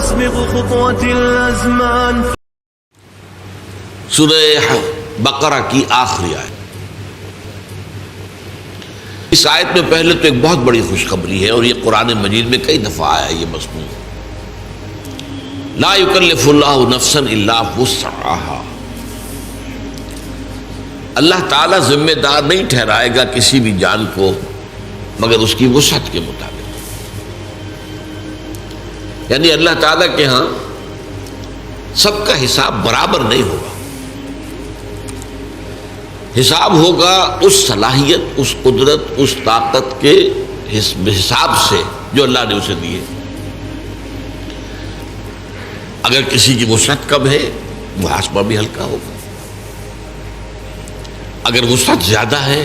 تسبق خطوة الأزمان. سورہ بقرہ کی آخری آیت. اس آیت میں پہلے تو ایک بہت بڑی خوشخبری ہے، اور یہ قرآن مجید میں کئی دفعہ آیا ہے یہ مضمون. لا یکلف اللہ نفسا الا وسعہا. اللہ تعالیٰ ذمہ دار نہیں ٹھہرائے گا کسی بھی جان کو مگر اس کی وسعت کے مطابق. یعنی اللہ تعالیٰ کے ہاں سب کا حساب برابر نہیں ہوگا. حساب ہوگا اس صلاحیت، اس قدرت، اس طاقت کے حساب سے جو اللہ نے اسے دی ہے. اگر کسی کی وسعت کم ہے محاسبہ بھی ہلکا ہوگا. اگر وسعت زیادہ ہے،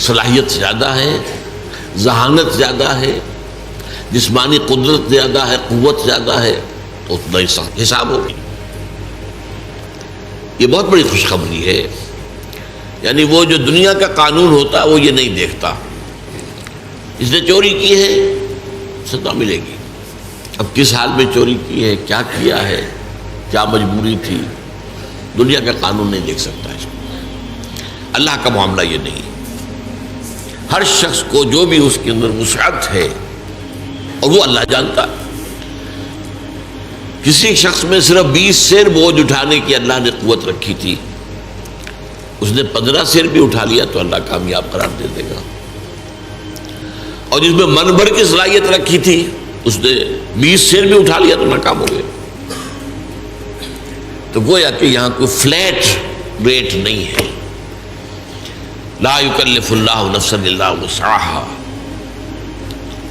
صلاحیت زیادہ ہے، ذہانت زیادہ ہے، جسمانی قدرت زیادہ ہے، قوت زیادہ ہے، تو اتنا ہی حساب ہوگی. یہ بہت بڑی خوشخبری ہے. یعنی وہ جو دنیا کا قانون ہوتا ہے وہ یہ نہیں دیکھتا. اس نے چوری کی ہے سزا ملے گی. اب کس حال میں چوری کی ہے، کیا کیا ہے، کیا مجبوری تھی، دنیا کا قانون نہیں دیکھ سکتا اس کو. اللہ کا معاملہ یہ نہیں. ہر شخص کو جو بھی اس کے اندر وسعت ہے اور وہ اللہ جانتا ہے. کسی شخص میں صرف 20 سیر بوجھ اٹھانے کی اللہ نے قوت رکھی تھی، اس نے 15 سیر بھی اٹھا لیا تو اللہ کامیاب قرار دے دے گا. اور جس میں من بھر کی صلاحیت رکھی تھی اس نے 20 سیر بھی اٹھا لیا تو ناکام ہو گیا. تو گویا کہ یہاں کوئی فلیٹ ریٹ نہیں ہے. لا یکلف اللہ نفسا الا وسعہا.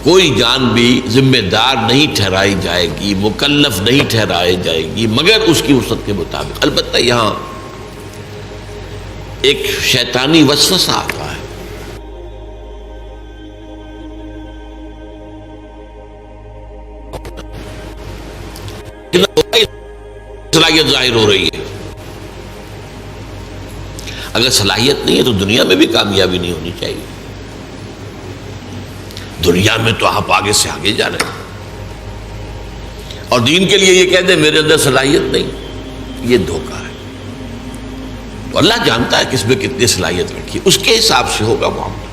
کوئی جان بھی ذمہ دار نہیں ٹھہرائی جائے گی، مکلف نہیں ٹھہرائی جائے گی مگر اس کی وسعت کے مطابق. البتہ یہاں ایک شیطانی وسوسہ آتا ہے. صلاحیت ظاہر ہو رہی ہے. اگر صلاحیت نہیں ہے تو دنیا میں بھی کامیابی نہیں ہونی چاہیے. دنیا میں تو آپ آگے سے آگے جا رہے ہیں اور دین کے لیے یہ کہہ دیں میرے اندر صلاحیت نہیں، یہ دھوکہ ہے. تو اللہ جانتا ہے کس میں کتنی صلاحیت رکھی، اس کے حساب سے ہوگا معاملہ.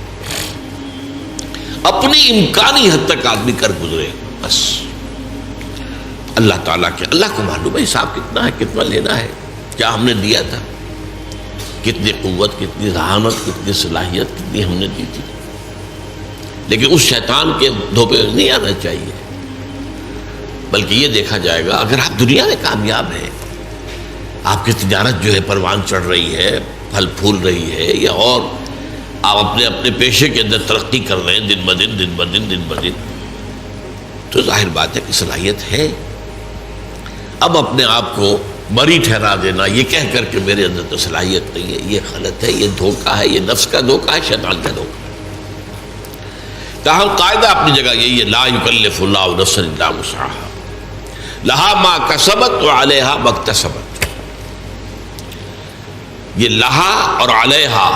اپنی امکانی حد تک آدمی کر گزرے بس. اللہ تعالیٰ کے اللہ کو معلوم ہے حساب کتنا ہے، کتنا لینا ہے، کیا ہم نے دیا تھا، کتنی قوت، کتنی ذہانت، کتنی صلاحیت کتنی ہم نے دی تھی. لیکن اس شیطان کے دھوپے نہیں آنا چاہیے، بلکہ یہ دیکھا جائے گا اگر آپ دنیا میں کامیاب ہیں، آپ کی تجارت جو ہے پروان چڑھ رہی ہے، پھل پھول رہی ہے، یا اور آپ اپنے پیشے کے اندر ترقی کر رہے ہیں دن بدن، تو ظاہر بات ہے کہ صلاحیت ہے. اب اپنے آپ کو بری ٹھہرا دینا یہ کہہ کر کہ میرے اندر تو صلاحیت نہیں ہے، یہ غلط ہے، یہ دھوکہ ہے، یہ نفس کا دھوکہ ہے، شیطان کا دھوکہ ہے. تاہم قاعدہ اپنی جگہ یہی ہے، لا یکلف اللہ نفسا الا وسعہا لہا ما کسبت وعلیہا ما اکتسبت. یہ لہا اور علیہا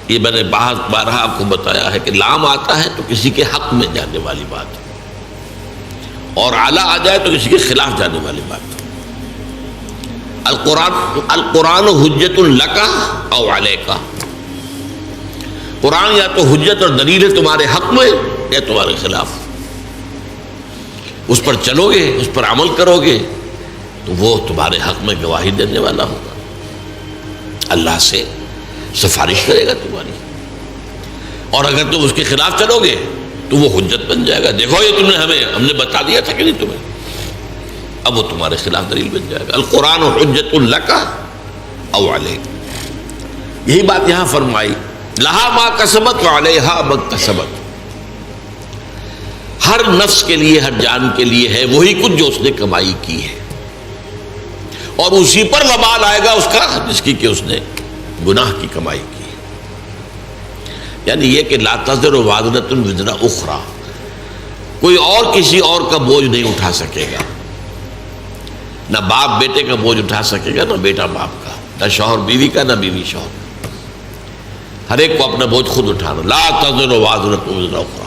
یہ میں نے بارہا آپ کو بتایا ہے کہ لام آتا ہے تو کسی کے حق میں جانے والی بات، اور اعلیٰ آ جائے تو کسی کے خلاف جانے والی بات. القرآن حجت لک او علیک. قرآن یا تو حجت اور دلیل ہے تمہارے حق میں یا تمہارے خلاف. اس پر چلو گے، اس پر عمل کرو گے تو وہ تمہارے حق میں گواہی دینے والا ہوگا، اللہ سے سفارش کرے گا تمہاری. اور اگر تم اس کے خلاف چلو گے تو وہ حجت بن جائے گا. دیکھو یہ ہم نے بتا دیا تھا کہ نہیں تمہیں، اب وہ تمہارے خلاف دلیل بن جائے گا. القرآن حجت لک او علیک. یہی بات یہاں فرمائی، لہا ما کسبت وعلیہا ما اکتسبت. ہر نفس کے لیے، ہر جان کے لیے ہے وہی کچھ جو اس نے کمائی کی ہے، اور اسی پر وبال آئے گا اس کا جس کی کہ اس نے گناہ کی کمائی کی. یعنی یہ کہ لا تزر وازرۃ وزر اخری، کوئی اور کسی اور کا بوجھ نہیں اٹھا سکے گا. نہ باپ بیٹے کا بوجھ اٹھا سکے گا، نہ بیٹا باپ کا، نہ شوہر بیوی کا، نہ بیوی شوہر کا. ہر ایک کو اپنا بوجھ خود اٹھانا. لا تزر وازرۃ وزر اخری.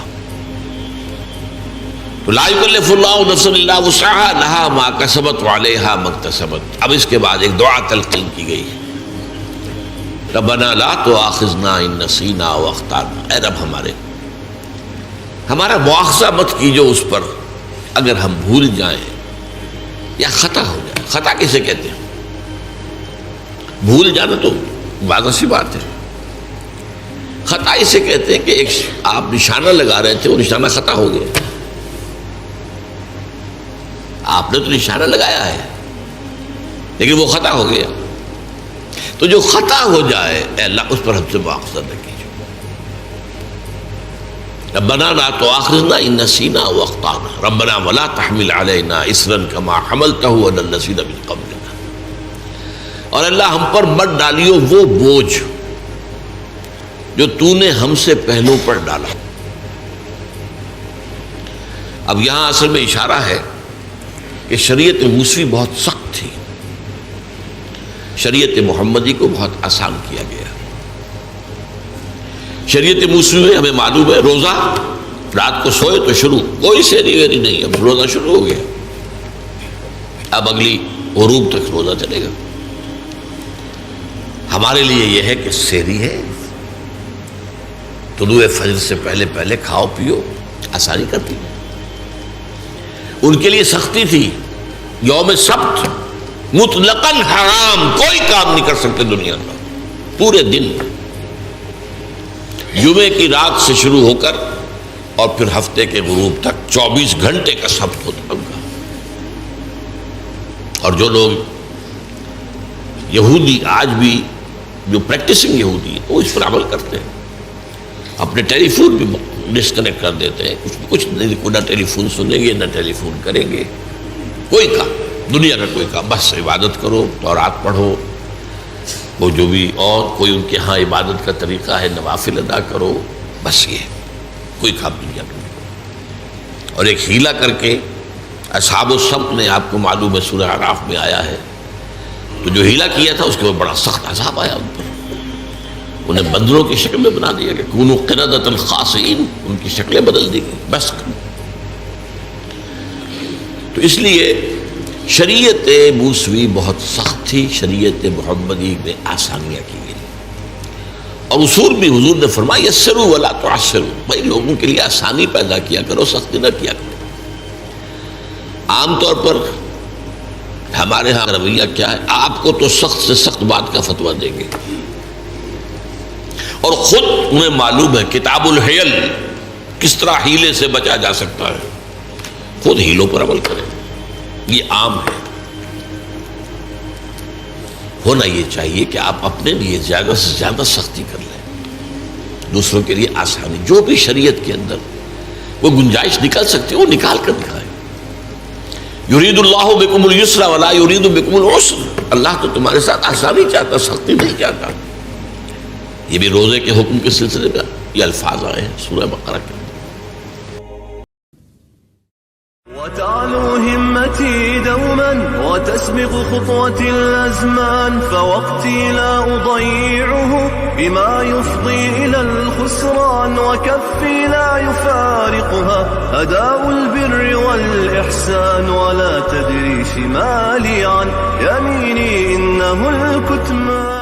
تو لا یکلف اللہ نفسا الا وسعها لها ما کسبت وعلیہا ما اکتسبت. اب اس کے بعد ایک دعا تلقین کی گئی، ربنا لا تؤاخذنا ان نسینا او اخطانا. اے رب ہمارا مواخذہ مت کیجو اس پر اگر ہم بھول جائیں یا خطا ہو جائے. خطا کسے کہتے ہیں؟ بھول جانا تو واضح سی بات ہے. خطا اسے کہتے ہیں کہ ایک آپ نشانہ لگا رہے تھے، وہ نشانہ خطا ہو گیا. آپ نے تو نشانہ لگایا ہے لیکن وہ خطا ہو گیا. تو جو خطا ہو جائے اے اللہ اس پر ہم سے مواخذہ نہ کیجیے. ربنا لا تؤاخذنا ان نسینا او اخطانا ربنا ولا تحمل علینا اصرا کما حملته على الذین من قبلنا. اور اللہ ہم پر مت ڈالیو وہ بوجھ جو تو نے ہم سے پہلوں پر ڈالا. اب یہاں اصل میں اشارہ ہے کہ شریعت موسوی بہت سخت تھی، شریعت محمدی کو بہت آسان کیا گیا. شریعت موسوی میں ہمیں معلوم ہے روزہ رات کو سوئے تو شروع، کوئی سیری ویری نہیں، اب روزہ شروع ہو گیا، اب اگلی غروب تک روزہ چلے گا. ہمارے لیے یہ ہے کہ سیری ہے، طلوع فجر سے پہلے پہلے کھاؤ پیو، آسانی کرتی ہے. ان کے لیے سختی تھی، یوم سبت مطلقاً حرام، کوئی کام نہیں کر سکتے دنیا میں پورے دن، جمعے کی رات سے شروع ہو کر اور پھر ہفتے کے غروب تک 24 گھنٹے کا سبت ہوتا ان کا. اور جو لوگ یہودی آج بھی جو پریکٹسنگ یہودی ہے وہ اس پر عمل کرتے ہیں، اپنے ٹیلی فون بھی ڈسکنیکٹ کر دیتے ہیں، کچھ نہ ٹیلی فون سنیں گے نہ ٹیلی فون کریں گے، کوئی کام دنیا کا کوئی کام، بس عبادت کرو، تورات پڑھو، وہ جو بھی اور کوئی ان کے ہاں عبادت کا طریقہ ہے نوافل ادا کرو، بس یہ کوئی کام دنیا کا نہیں. اور ایک ہیلا کر کے اصحاب السبت نے، آپ کو معلوم ہے سورہ اعراف میں آیا ہے، تو جو ہیلا کیا تھا اس کے بعد بڑا سخت عذاب آیا ان پر. انہیں بندروں کی شکل میں بنا دیا گیا، کونوا قردۃ خاسئین، ان کی شکلیں بدل دی گئی. بس تو اس لیے شریعت موسوی بہت سخت تھی، شریعت محمدی میں آسانیاں کی گئی. اور اصول بھی حضور نے فرمایا یسروا ولا تعسروا، بھائی لوگوں کے لیے آسانی پیدا کیا کرو، سختی نہ کیا کرو. عام طور پر ہمارے ہاں رویہ کیا ہے، آپ کو تو سخت سے سخت بات کا فتویٰ دیں گے، اور خود انہیں معلوم ہے کتاب الحیل کس طرح ہیلے سے بچا جا سکتا ہے، خود ہیلوں پر عمل کریں. یہ عام ہے. ہونا یہ چاہیے کہ آپ اپنے لیے زیادہ سے زیادہ سختی کر لیں، دوسروں کے لیے آسانی، جو بھی شریعت کے اندر وہ گنجائش نکل سکتی ہے وہ نکال کر دکھائیں. یرید اللہ بکم اليسر ولا یرید بکم العسر، اللہ تو تمہارے ساتھ آسانی چاہتا، سختی نہیں چاہتا. یہ بھی روزے کے حکم کے سلسلے میں یہ الفاظ آئے ہیں سورہ بقرہ کے. وتعلو همتي دوما وتسبق خطوتي الأزمان، فوقتي لا أضيعه بما يفضي إلى الخسران، وكفي لا يفارقها أداء البر والإحسان، ولا تدري شمالي عن يميني إنه الكتمان.